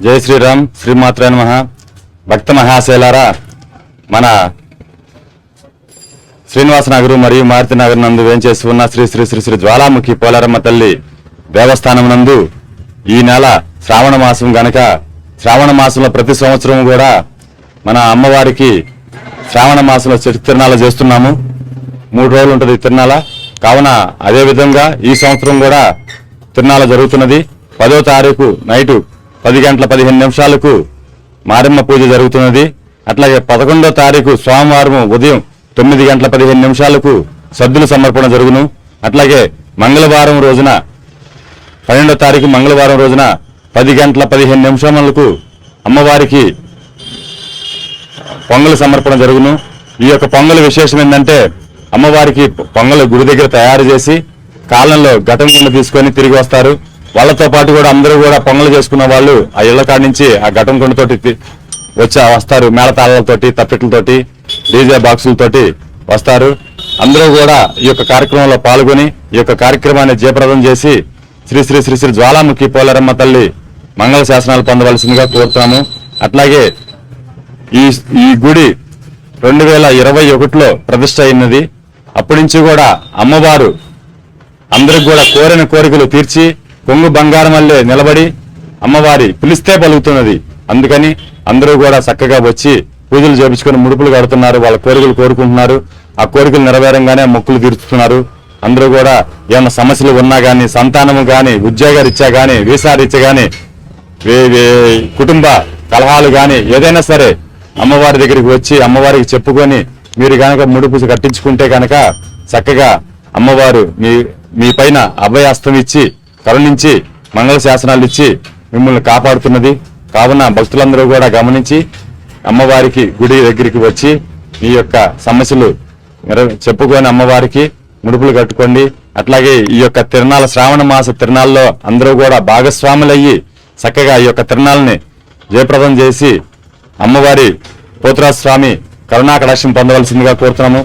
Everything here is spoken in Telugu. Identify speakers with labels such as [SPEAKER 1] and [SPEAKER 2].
[SPEAKER 1] జై శ్రీరామ్. శ్రీమాత్రే నమః. భక్త మహాశైలారా, మన శ్రీనివాస నగరు మరియు మారుతి నగర్ నందు వేంచేసి ఉన్న శ్రీ శ్రీ శ్రీ శ్రీ జ్వాలాముఖి పోలారమ్మ తల్లి దేవస్థానం నందు ఈ నెల శ్రావణ మాసం గనక శ్రావణ మాసంలో ప్రతి సంవత్సరం కూడా మన అమ్మవారికి శ్రావణ మాసంలో తిరునాళ్ళ చేస్తున్నాము. 3 రోజులు ఉంటుంది తిరునాళ్ళ. కావున అదే విధంగా ఈ సంవత్సరం కూడా తిరునాళ్ళ జరుగుతున్నది. 10వ తారీఖు నైటు 10 గంటల 15 నిమిషాలకు మారమ్మ పూజ జరుగుతున్నది. అట్లాగే 11వ తారీఖు సోమవారం ఉదయం 9 గంటల 15 నిమిషాలకు సద్దుల సమర్పణ జరుగును. అట్లాగే మంగళవారం రోజున 12వ తారీఖు మంగళవారం రోజున 10 గంటల 15 నిమిషాలకు అమ్మవారికి పొంగల్ సమర్పణ జరుగును. ఈ యొక్క పొంగల్ విశేషం ఏంటంటే అమ్మవారికి పొంగల్ గుడి దగ్గర తయారు చేసి కాలంలో ఘటం కింద తీసుకొని తిరిగి వస్తారు. వాళ్ళతో పాటు కూడా అందరూ కూడా పొంగల్ చేసుకున్న వాళ్ళు ఆ ఇళ్ల కాడి నుంచి ఆ ఘటం కొండతోటి వస్తారు. మేళతాళాలతోటి, తప్పెట్లతోటి, డీజే బాక్సులతోటి వస్తారు. అందరూ కూడా ఈ యొక్క కార్యక్రమంలో పాల్గొని ఈ యొక్క కార్యక్రమాన్ని జయప్రదం చేసి శ్రీ శ్రీ శ్రీ శ్రీ జ్వాలాముఖి పోలారమ్మ తల్లి మంగళ శాసనాలు పొందవలసిందిగా కోరుతాము. అట్లాగే ఈ గుడి 2021లో ప్రతిష్ఠ అయినది. అప్పటి నుంచి కూడా అమ్మవారు అందరికి కూడా కోరిన కోరికలు తీర్చి కొంగు బంగారం వల్లే నిలబడి అమ్మవారి పిలిస్తే పలుకుతున్నది. అందుకని అందరూ కూడా చక్కగా వచ్చి పూజలు చేపించుకొని ముడుపులు కడుతున్నారు. వాళ్ళ కోరికలు కోరుకుంటున్నారు. ఆ కోరికలు నెరవేరంగానే మొక్కులు తీర్చుతున్నారు. అందరూ కూడా ఏమైనా సమస్యలు ఉన్నా కానీ, సంతానము కానీ, ఉద్యోగరీత్యా కానీ, వీసా రీత్యా కానీ, కుటుంబ కలహాలు కానీ ఏదైనా సరే అమ్మవారి దగ్గరికి వచ్చి అమ్మవారికి చెప్పుకొని మీరు కనుక ముడుపు కట్టించుకుంటే కనుక చక్కగా అమ్మవారు మీ పైన అభయాస్తం ఇచ్చి కరుణించి మంగళ శాసనాలు ఇచ్చి మిమ్మల్ని కాపాడుతున్నది. కావున భక్తులందరూ కూడా గమనించి అమ్మవారికి గుడి దగ్గరికి వచ్చి మీ యొక్క సమస్యలు చెప్పుకొని అమ్మవారికి ముడుపులు కట్టుకోండి. అట్లాగే ఈ యొక్క తిరునాళ్ళ శ్రావణ మాస తిరునాళ్ళలో అందరూ కూడా భాగస్వాములయ్యి చక్కగా ఈ యొక్క తిరునాళ్ళని జయప్రదం చేసి అమ్మవారి పోతురాజు స్వామి కరుణా కటాక్షం పొందవలసిందిగా కోరుతున్నాము.